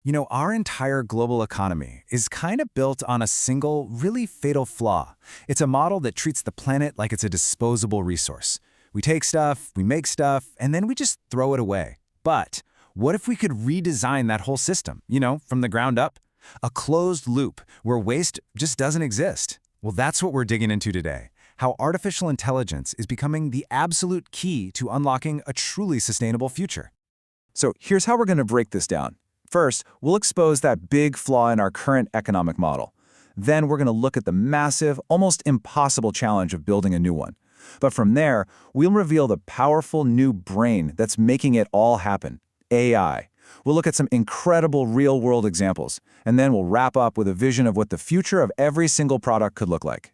Our entire global economy is kind of built on a single, really fatal flaw. It's a model that treats the planet like it's a disposable resource. We take stuff, we make stuff, and then we just throw it away. But what if we could redesign that whole system, from the ground up? A closed loop where waste just doesn't exist. Well, that's what we're digging into today. How artificial intelligence is becoming the absolute key to unlocking a truly sustainable future. So here's how we're going to break this down. First, we'll expose that big flaw in our current economic model. Then we're going to look at the massive, almost impossible challenge of building a new one. But from there, we'll reveal the powerful new brain that's making it all happen, AI. We'll look at some incredible real-world examples, and then we'll wrap up with a vision of what the future of every single product could look like.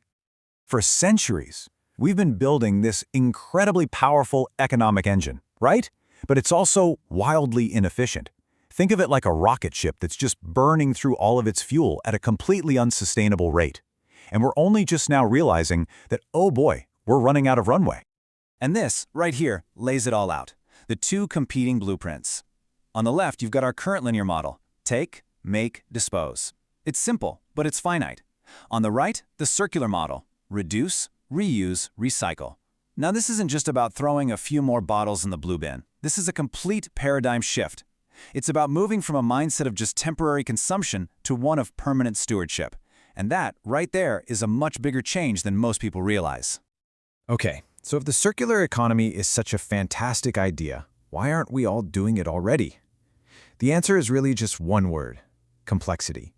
For centuries, we've been building this incredibly powerful economic engine, right? But it's also wildly inefficient. Think of it like a rocket ship that's just burning through all of its fuel at a completely unsustainable rate. And we're only just now realizing that, oh boy, we're running out of runway. And this, right here, lays it all out. The two competing blueprints. On the left, you've got our current linear model. Take, make, dispose. It's simple, but it's finite. On the right, the circular model. Reduce, reuse, recycle. Now this isn't just about throwing a few more bottles in the blue bin. This is a complete paradigm shift. It's about moving from a mindset of just temporary consumption to one of permanent stewardship. And that, right there, is a much bigger change than most people realize. Okay, so if the circular economy is such a fantastic idea, why aren't we all doing it already? The answer is really just one word: complexity.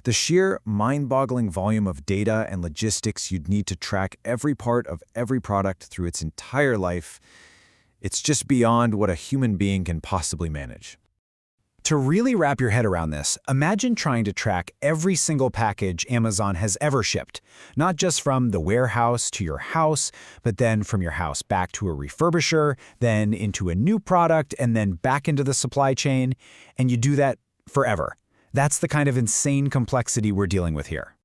The sheer, mind-boggling volume of data and logistics you'd need to track every part of every product through its entire life, it's just beyond what a human being can possibly manage. To really wrap your head around this, imagine trying to track every single package Amazon has ever shipped, not just from the warehouse to your house, but then from your house back to a refurbisher, then into a new product, and then back into the supply chain, and you do that forever. That's the kind of insane complexity we're dealing with here.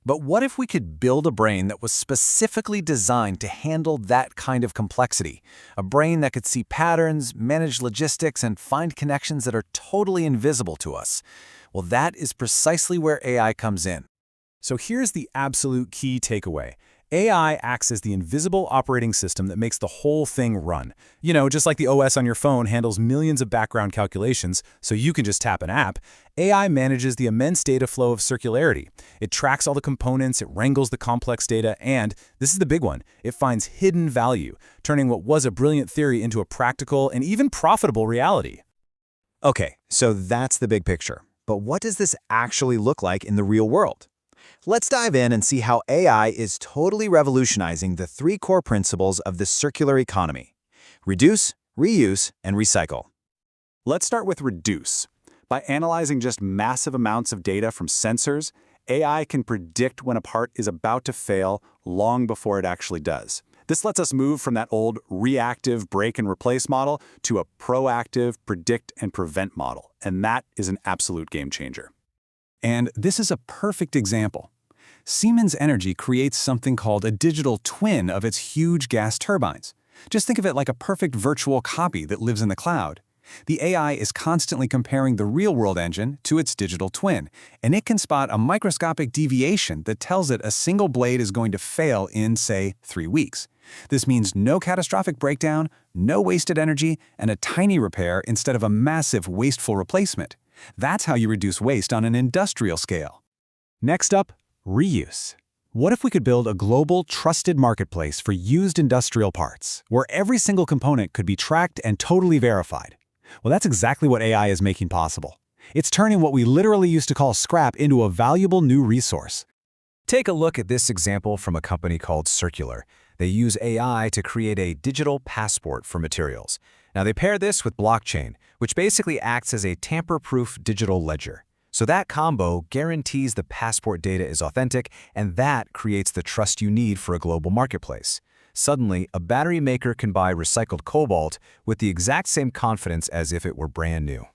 But what if we could build a brain that was specifically designed to handle that kind of complexity? A brain that could see patterns, manage logistics, and find connections that are totally invisible to us. Well, that is precisely where AI comes in. So here's the absolute key takeaway. AI acts as the invisible operating system that makes the whole thing run. Just like the OS on your phone handles millions of background calculations so you can just tap an app, AI manages the immense data flow of circularity. It tracks all the components, it wrangles the complex data, and, this is the big one, it finds hidden value, turning what was a brilliant theory into a practical and even profitable reality. Okay, so that's the big picture. But what does this actually look like in the real world? Let's dive in and see how AI is totally revolutionizing the three core principles of the circular economy: reduce, reuse, and recycle. Let's start with reduce. By analyzing just massive amounts of data from sensors, AI can predict when a part is about to fail long before it actually does. This lets us move from that old reactive break and replace model to a proactive predict and prevent model, and that is an absolute game changer. And this is a perfect example. Siemens Energy creates something called a digital twin of its huge gas turbines. Just think of it like a perfect virtual copy that lives in the cloud. The AI is constantly comparing the real-world engine to its digital twin, and it can spot a microscopic deviation that tells it a single blade is going to fail in, say, 3 weeks. This means no catastrophic breakdown, no wasted energy, and a tiny repair instead of a massive wasteful replacement. That's how you reduce waste on an industrial scale. Next up, reuse. What if we could build a global, trusted marketplace for used industrial parts, where every single component could be tracked and totally verified? Well, that's exactly what AI is making possible. It's turning what we literally used to call scrap into a valuable new resource. Take a look at this example from a company called Circular. They use AI to create a digital passport for materials. Now, they pair this with blockchain, which basically acts as a tamper-proof digital ledger. So that combo guarantees the passport data is authentic, and that creates the trust you need for a global marketplace. Suddenly, a battery maker can buy recycled cobalt with the exact same confidence as if it were brand new.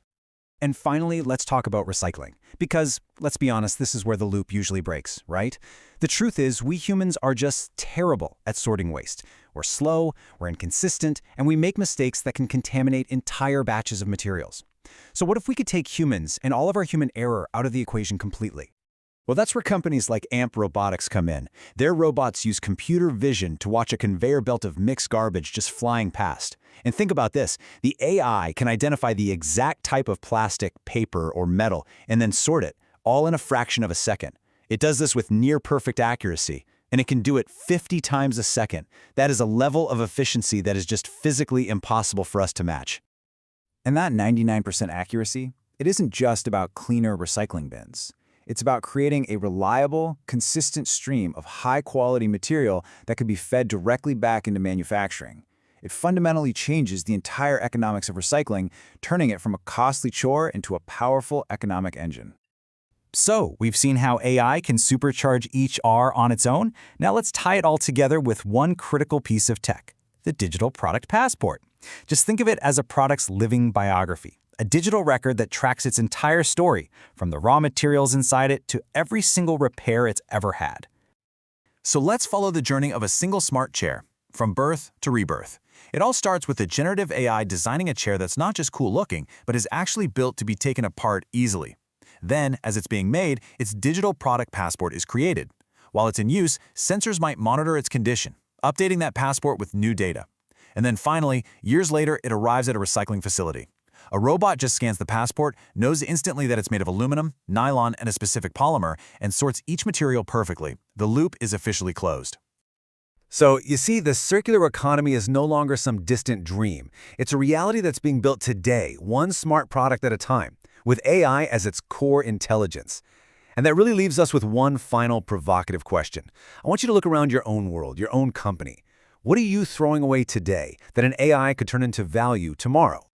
And finally, let's talk about recycling. Because, let's be honest, this is where the loop usually breaks, right? The truth is, we humans are just terrible at sorting waste. We're slow, we're inconsistent, and we make mistakes that can contaminate entire batches of materials. So what if we could take humans and all of our human error out of the equation completely? Well, that's where companies like AMP Robotics come in. Their robots use computer vision to watch a conveyor belt of mixed garbage just flying past. And think about this, the AI can identify the exact type of plastic, paper, or metal, and then sort it, all in a fraction of a second. It does this with near-perfect accuracy, and it can do it 50 times a second. That is a level of efficiency that is just physically impossible for us to match. And that 99% accuracy, it isn't just about cleaner recycling bins. It's about creating a reliable, consistent stream of high-quality material that could be fed directly back into manufacturing. It fundamentally changes the entire economics of recycling, turning it from a costly chore into a powerful economic engine. So, we've seen how AI can supercharge each R on its own. Now let's tie it all together with one critical piece of tech, the digital product passport. Just think of it as a product's living biography. A digital record that tracks its entire story, from the raw materials inside it to every single repair it's ever had. So let's follow the journey of a single smart chair, from birth to rebirth. It all starts with a generative AI designing a chair that's not just cool looking, but is actually built to be taken apart easily. Then, as it's being made, its digital product passport is created. While it's in use, sensors might monitor its condition, updating that passport with new data. And then finally, years later, it arrives at a recycling facility. A robot just scans the passport, knows instantly that it's made of aluminum, nylon, and a specific polymer, and sorts each material perfectly. The loop is officially closed. So, you see, the circular economy is no longer some distant dream. It's a reality that's being built today, one smart product at a time, with AI as its core intelligence. And that really leaves us with one final provocative question. I want you to look around your own world, your own company. What are you throwing away today that an AI could turn into value tomorrow?